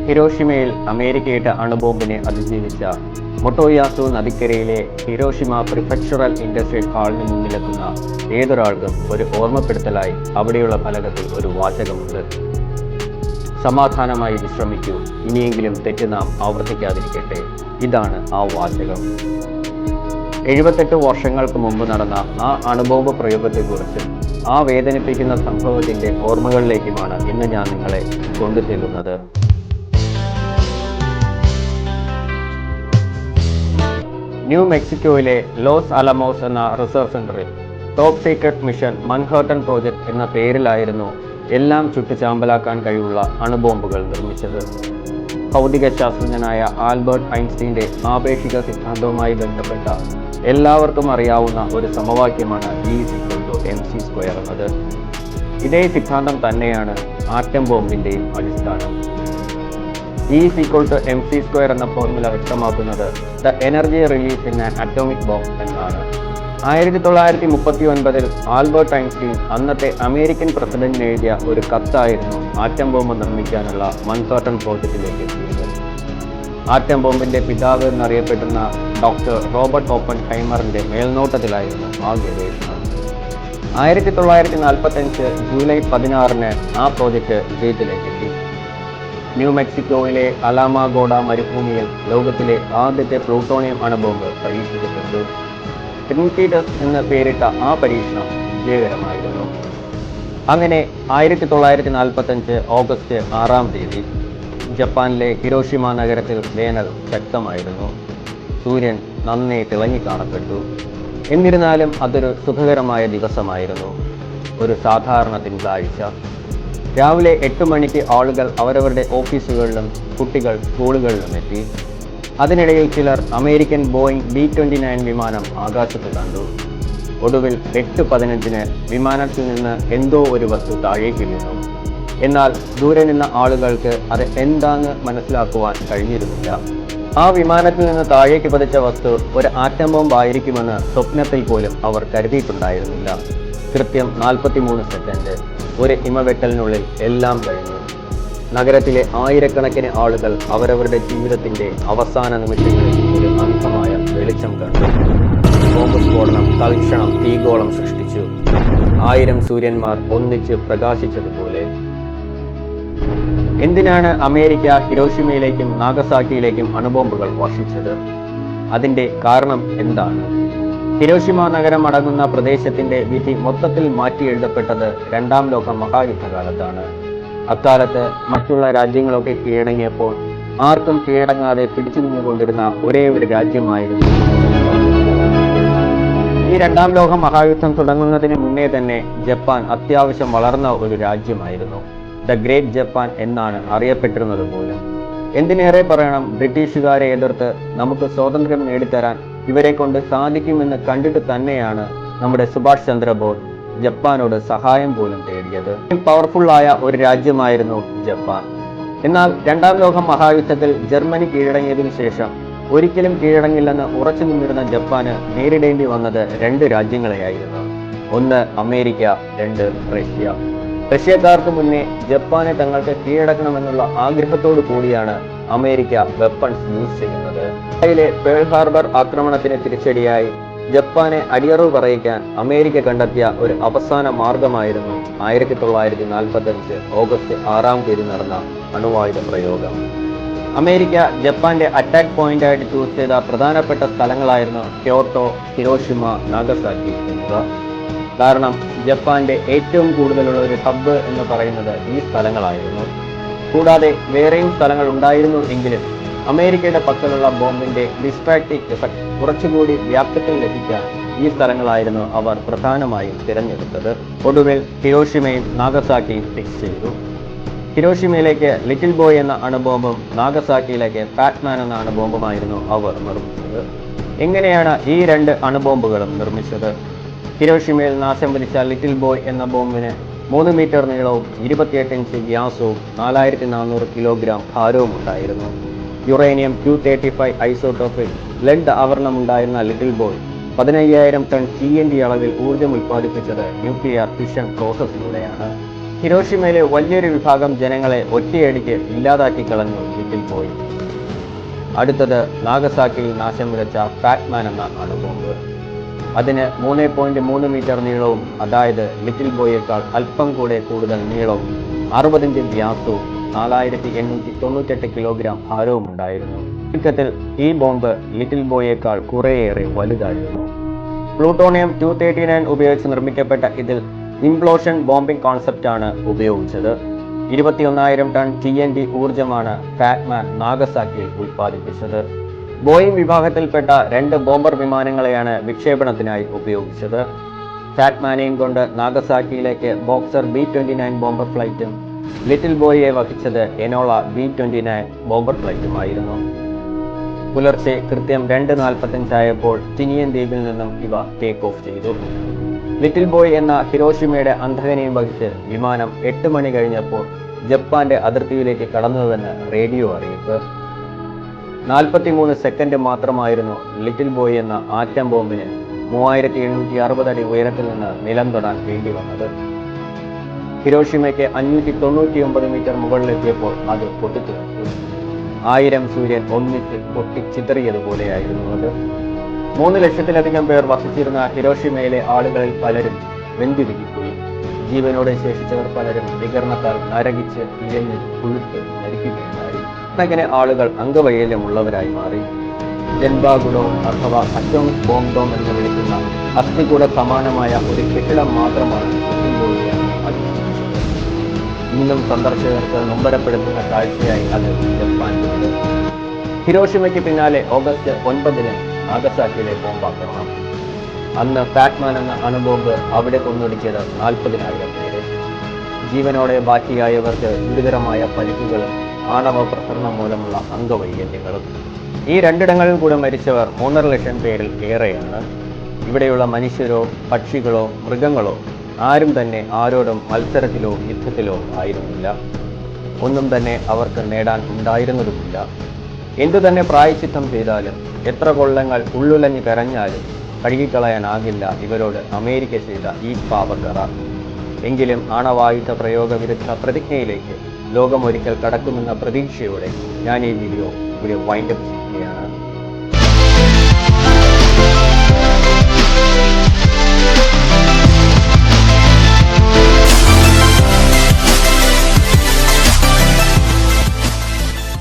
ഹിരോഷിമയിൽ അമേരിക്കയുടെ അണുബോംബിനെ അതിജീവിച്ച മൊട്ടോയാസു നദിക്കരയിലെ Hiroshima prefectural industrial ഹാളിന് മുന്നിലെത്തുന്ന ഏതൊരാൾക്കും ഒരു ഓർമ്മപ്പെടുത്തലായി അവിടെയുള്ള ഫലകത്തിൽ ഒരു വാചകമുണ്ട്. സമാധാനമായി വിശ്രമിക്കൂ, ഇനിയെങ്കിലും തെറ്റ് നാം ആവർത്തിക്കാതിരിക്കട്ടെ. ഇതാണ് ആ വാചകം. 78 വർഷങ്ങൾക്ക് മുമ്പ് നടന്ന ആ അണുബോംബ് പ്രയോഗത്തെക്കുറിച്ച്, ആ വേദനിപ്പിക്കുന്ന സംഭവത്തിന്റെ ഓർമ്മകളിലേക്കുമാണ് ഇന്ന് ഞാൻ നിങ്ങളെ കൊണ്ടുചെല്ലുന്നത്. ന്യൂ മെക്സിക്കോയിലെ ലോസ് അലമോസ് എന്ന റിസർച്ച് സെന്ററിൽ top secret mission Manhattan project എന്ന പേരിലായിരുന്നു എല്ലാം ചുട്ടുചാമ്പലാക്കാൻ കഴിവുള്ള അണുബോംബുകൾ നിർമ്മിച്ചത്. ഭൗതിക ശാസ്ത്രജ്ഞനായ ആൽബർട്ട് ഐൻസ്റ്റീന്റെ ആപേക്ഷിക സിദ്ധാന്തവുമായി ബന്ധപ്പെട്ട എല്ലാവർക്കും അറിയാവുന്ന ഒരു സമവാക്യമാണ് E=mc² എന്നത്. ഇതേ സിദ്ധാന്തം തന്നെയാണ് ആറ്റം ബോംബിന്റെയും അടിസ്ഥാനം. E=mc² എന്ന ഫോർമുല വ്യക്തമാക്കുന്നത് the energy release in an atomic bomb എന്നാണ്. 1939 ആൽബർട്ട് ഐൻസ്റ്റീൻ അന്നത്തെ അമേരിക്കൻ പ്രസിഡന്റിന് എഴുതിയ ഒരു കത്തായിരുന്നു ആറ്റം ബോംബ് നിർമ്മിക്കാനുള്ള മൻഹാട്ടൻ പ്രോജക്റ്റിലേക്ക് എത്തിയത്. ആറ്റം ബോംബിന്റെ പിതാവ് എന്നറിയപ്പെടുന്ന ഡോക്ടർ റോബർട്ട് ഓപ്പൺഹൈമറിന്റെ മേൽനോട്ടത്തിലായിരുന്നു ആ ഗവേഷണം. 1945 ജൂലൈ 16 ആ പ്രോജക്റ്റ് വിജയത്തിലേക്കെത്തി. ന്യൂ മെക്സിക്കോയിലെ അലാമാഗോഡ മരുഭൂമിയിൽ ലോകത്തിലെ ആദ്യത്തെ പ്ലൂട്ടോണിയം അണുബോംബ് പരീക്ഷിക്കപ്പെട്ടു. ട്രിനിറ്റിഡസ് എന്ന് പേരിട്ട ആ പരീക്ഷണം വിജയകരമായിരുന്നു. അങ്ങനെ 1945 ഓഗസ്റ്റ് 6 ജപ്പാനിലെ ഹിരോഷിമ നഗരത്തിൽ വേനൽ ശക്തമായിരുന്നു. സൂര്യൻ നന്നേ തിളങ്ങി കാണപ്പെട്ടു. എന്നിരുന്നാലും അതൊരു സുഖകരമായ ദിവസമായിരുന്നു. ഒരു സാധാരണ തിങ്കളാഴ്ച രാവിലെ 8 മണിക്ക് ആളുകൾ അവരവരുടെ ഓഫീസുകളിലും കുട്ടികൾ സ്കൂളുകളിലും എത്തി. അതിനിടയിൽ ചിലർ അമേരിക്കൻ ബോയിങ് B-29 വിമാനം ആകാശത്ത് കണ്ടു. ഒടുവിൽ 8:15 വിമാനത്തിൽ നിന്ന് എന്തോ ഒരു വസ്തു താഴേക്ക് വീണു. എന്നാൽ ദൂരെ നിന്ന ആളുകൾക്ക് അത് എന്താണെന്ന് മനസ്സിലാക്കുവാൻ കഴിഞ്ഞിരുന്നില്ല. ആ വിമാനത്തിൽ നിന്ന് താഴേക്ക് പതിച്ച വസ്തു ഒരു ആറ്റം ബോംബ് ആയിരിക്കുമെന്ന് സ്വപ്നത്തിൽ പോലും അവർ കരുതിയിട്ടുണ്ടായിരുന്നില്ല. കൃത്യം 43 സെക്കൻഡ്, ഒരു ഹിമവെട്ടലിനുള്ളിൽ എല്ലാം കഴിഞ്ഞു. നഗരത്തിലെ ആയിരക്കണക്കിന് ആളുകൾ അവരവരുടെ ജീവിതത്തിന്റെ അവസാന നിമിഷങ്ങളിൽ ഒരു അന്ധമായ വെളിച്ചം കണ്ടു. ബോംബ് സ്ഫോടനം തൽക്ഷണം തീഗോളം സൃഷ്ടിച്ചു. 1000 സൂര്യന്മാർ ഒന്നിച്ച് പ്രകാശിച്ചതുപോലെ. എന്തിനാണ് അമേരിക്ക ഹിരോഷിമയിലേക്കും നാഗസാക്കിയിലേക്കും അണുബോംബുകൾ വർഷിച്ചത്? അതിന്റെ കാരണം എന്താണ്? ഹിരോഷിമ നഗരം അടങ്ങുന്ന പ്രദേശത്തിന്റെ വിധി മൊത്തത്തിൽ മാറ്റി എഴുതപ്പെട്ടത് 2ാം ലോക മഹായുദ്ധകാലത്താണ്. അക്കാലത്ത് മറ്റുള്ള രാജ്യങ്ങളൊക്കെ കീഴടങ്ങിയപ്പോൾ ആർക്കും കീഴടങ്ങാതെ പിടിച്ചു നിന്നുകൊണ്ടിരുന്ന ഒരേ ഒരു രാജ്യമായിരുന്നു. ഈ 2ാം ലോക മഹായുദ്ധം തുടങ്ങുന്നതിന് മുന്നേ തന്നെ ജപ്പാൻ അത്യാവശ്യം വളർന്ന ഒരു രാജ്യമായിരുന്നു. ദ ഗ്രേറ്റ് ജപ്പാൻ എന്നാണ് അറിയപ്പെട്ടിരുന്നത് പോലും. എന്തിനേറെ പറയണം, ബ്രിട്ടീഷുകാരെ എതിർത്ത് നമുക്ക് സ്വാതന്ത്ര്യം നേടിത്തരാൻ ഇവരെ കൊണ്ട് സാധിക്കുമെന്ന് കണ്ടിട്ട് തന്നെയാണ് നമ്മുടെ സുഭാഷ് ചന്ദ്രബോസ് ജപ്പാനോട് സഹായം പോലും തേടിയത്. പവർഫുള്ളായ ഒരു രാജ്യമായിരുന്നു ജപ്പാൻ. എന്നാൽ 2ാം ലോക മഹായുദ്ധത്തിൽ ജർമ്മനി കീഴടങ്ങിയതിനു ശേഷം ഒരിക്കലും കീഴടങ്ങില്ലെന്ന് ഉറച്ചു നിന്നിരുന്ന ജപ്പാന് നേരിടേണ്ടി വന്നത് 2 രാജ്യങ്ങളെയായിരുന്നു. ഒന്ന് അമേരിക്ക, 2 റഷ്യ. റഷ്യക്കാർക്ക് മുന്നേ ജപ്പാനെ തങ്ങൾക്ക് കീഴടക്കണമെന്നുള്ള ആഗ്രഹത്തോടു കൂടിയാണ് അമേരിക്ക വെപ്പൺസ് യൂസ് ചെയ്യുന്നത്. ഇസ്രായേലിലെ പേൾ ഹാർബർ ആക്രമണത്തിന് തിരിച്ചടിയായി ജപ്പാനെ അടിയറവ് പറയിക്കാൻ അമേരിക്ക കണ്ടെത്തിയ ഒരു അവസാന മാർഗമായിരുന്നു 1945 ഓഗസ്റ്റ് 6 നടന്ന അണുവായുധ പ്രയോഗം. അമേരിക്ക ജപ്പാന്റെ അറ്റാക്ക് പോയിന്റായിട്ട് ചൂസ് ചെയ്ത പ്രധാനപ്പെട്ട സ്ഥലങ്ങളായിരുന്നു ക്യോട്ടോ, ഹിരോഷിമ, നാഗസാക്കി എന്നിവ. കാരണം ജപ്പാന്റെ ഏറ്റവും കൂടുതലുള്ള ഒരു ഹബ്ബ് എന്ന് പറയുന്നത് ഈ സ്ഥലങ്ങളായിരുന്നു. കൂടാതെ വേറെയും സ്ഥലങ്ങൾ ഉണ്ടായിരുന്നു എങ്കിലും അമേരിക്കയുടെ പക്കലുള്ള ബോംബിന്റെ ഡിസ്ട്രാക്റ്റിംഗ് എഫക്ട് കുറച്ചുകൂടി വ്യാപ്തത്തിൽ ലഭിക്കാൻ ഈ സ്ഥലങ്ങളായിരുന്നു അവർ പ്രധാനമായും തിരഞ്ഞെടുത്തത്. ഒടുവിൽ ഹിരോഷിമയും നാഗസാക്കിയും ഫിക്സ് ചെയ്തു. ഹിരോഷിമയിലേക്ക് ലിറ്റിൽ ബോയ് എന്ന അണുബോംബും നാഗസാക്കിയിലേക്ക് ഫാറ്റ്മാൻ എന്ന അണുബോംബുമായിരുന്നു അവർ നിർമ്മിച്ചത്. എങ്ങനെയാണ് ഈ 2 അണുബോംബുകളും നിർമ്മിച്ചത്? ഹിരോഷിമയിൽ നാശം വിധിച്ച ലിറ്റിൽ ബോയ് എന്ന ബോംബിന് 3 മീറ്റർ നീളവും 28 ഇഞ്ച് വ്യാസവും 4400 കിലോഗ്രാം ഭാരവും ഉണ്ടായിരുന്നു. യുറേനിയം 235 ഐസോട്ടോപ്പിൽ ലെഡ് ആവരണമുണ്ടായിരുന്ന ലിറ്റിൽ ബോയ് 15,000 ടൺ TNT അളവിൽ ഊർജ്ജം ഉൽപ്പാദിപ്പിച്ചത് ന്യൂക്ലിയർ ഫിഷൻ പ്രോസസ്സിലൂടെയാണ്. ഹിരോഷിമയിലെ വലിയൊരു വിഭാഗം ജനങ്ങളെ ഒറ്റയടിക്ക് ഇല്ലാതാക്കി കളഞ്ഞു ലിറ്റിൽ ബോയ്. അടുത്തത് നാഗസാക്കിയിൽ നാശം വിതച്ച ഫാറ്റ്മാൻ എന്ന അണുബോംബ്. അതിന് 3.3 മീറ്റർ നീളവും, അതായത് ലിറ്റിൽ ബോയേക്കാൾ അല്പം കൂടെ കൂടുതൽ നീളവും 60 ഇഞ്ച് വ്യാസവും 4898 കിലോഗ്രാം ഭാരവും ഉണ്ടായിരുന്നു. ചുരുക്കത്തിൽ ഈ ബോംബ് ലിറ്റിൽ ബോയേക്കാൾ കുറേയേറെ വലുതായിരുന്നു. പ്ലൂട്ടോണിയം 239 ഉപയോഗിച്ച് നിർമ്മിക്കപ്പെട്ട ഇതിൽ ഇംപ്ലോഷൻ ബോംബിംഗ് കോൺസെപ്റ്റാണ് ഉപയോഗിച്ചത്. 21,000 ടൺ TNT ഊർജമാണ് ഫാറ്റ്മാൻ നാഗസാക്കിയിൽ ഉൽപ്പാദിപ്പിച്ചത്. ബോയിംഗ് വിഭാഗത്തിൽപ്പെട്ട 2 ബോംബർ വിമാനങ്ങളെയാണ് വിക്ഷേപണത്തിനായി ഉപയോഗിച്ചത്. ഫാറ്റ്മാനെയും കൊണ്ട് നാഗസാക്കിയിലേക്ക് ബോക്സർ B-29 ബോംബർ ഫ്ലൈറ്റും ലിറ്റിൽ ബോയിയെ വഹിച്ചത് എനോള B-29 ബോംബർ ഫ്ലൈറ്റുമായിരുന്നു. പുലർച്ചെ കൃത്യം 2:45 ആയപ്പോൾ ടിനിയൻ ദ്വീപിൽ നിന്നും ഇവ ടേക്ക് ഓഫ് ചെയ്തു. ലിറ്റിൽ ബോയ് എന്ന ഹിരോഷിമയുടെ അന്ധകനെയും വഹിച്ച് വിമാനം 8 മണി കഴിഞ്ഞപ്പോൾ ജപ്പാന്റെ അതിർത്തിയിലേക്ക് കടന്നുവെന്ന് റേഡിയോ അറിയിപ്പ്. 43 സെക്കൻഡ് മാത്രമായിരുന്നു ലിറ്റിൽ ബോയ് എന്ന ആറ്റം ബോംബിന് 3760 അടി ഉയരത്തിൽ നിന്ന് നിലം തൊടാൻ വേണ്ടി വന്നത്. ഹിരോഷിമയ്ക്ക് 599 മീറ്റർ മുകളിലെത്തിയപ്പോൾ അത് പൊട്ടിത്തെറിച്ചു. 1000 സൂര്യൻ ഒന്നിച്ച് പൊട്ടിച്ചിതറിയതുപോലെയായിരുന്നു അത്. 3 ലക്ഷത്തിലധികം പേർ വസിച്ചിരുന്ന ഹിരോഷിമയിലെ ആളുകളിൽ പലരും വെന്തുരുകിപ്പോയി. ജീവനോടെ ശേഷിച്ചവർ പലരും വികരണത്താൽ നരകിച്ച് ഇഴഞ്ഞ് പുഴുത്ത് മരിക്കുകയുണ്ടായി. കണക്കിന് ആളുകൾ അംഗവൈകല്യമുള്ളവരായി മാറി. ജൻബാഗുഡോം അഥവാ അറ്റോമിക് ബോംബ് ഡോം എന്ന് വിളിക്കുന്ന അസ്ഥികൂട സമാനമായ ഒരു കെട്ടിടം മാത്രമാണ് ഇന്നും സന്ദർശകർക്ക് നൊമ്പരപ്പെടുത്തുന്ന കാഴ്ചയായി അത് ജപ്പാനിലുണ്ട്. ഹിരോഷിമയ്ക്ക് പിന്നാലെ ഓഗസ്റ്റ് 9 നാഗസാക്കിയിലെ ബോംബാക്രമണം. അന്ന് ഫാറ്റ്മാൻ എന്ന അണുബോംബ് അവിടെ കൊന്നൊടുക്കിയത് 40,000 പേര്. ജീവനോടെ ബാക്കിയായവർക്ക് ഗുരുതരമായ പരിക്കുകളും ആണവ പ്രസരണം മൂലമുള്ള അംഗവൈകല്യങ്ങളും. ഈ 2 ഇടങ്ങളിൽ കൂടെ മരിച്ചവർ 3.5 ലക്ഷം പേരിൽ ഏറെയാണ്. ഇവിടെയുള്ള മനുഷ്യരോ പക്ഷികളോ മൃഗങ്ങളോ ആരും തന്നെ ആരോടും മത്സരത്തിലോ യുദ്ധത്തിലോ ആയിരുന്നില്ല. ഒന്നും തന്നെ അവർക്ക് നേടാൻ ഉണ്ടായിരുന്നതുമില്ല. എന്തു തന്നെ പ്രായശ്ചിത്തം ചെയ്താലും എത്ര കൊള്ളങ്ങൾ ഉള്ളുലഞ്ഞ് കരഞ്ഞാലും കഴുകിക്കളയാനാകില്ല ഇവരോട് അമേരിക്ക ചെയ്ത ഈ പാപക്കറ. എങ്കിലും ആണവായുധ പ്രയോഗ വിരുദ്ധ പ്രതിജ്ഞയിലേക്ക് ലോകം ഒരിക്കൽ കടക്കുമെന്ന പ്രതീക്ഷയോടെ ഞാൻ ഈ വീഡിയോ ഇവിടെ വൈൻഡപ്പ് ചെയ്യുകയാണ്.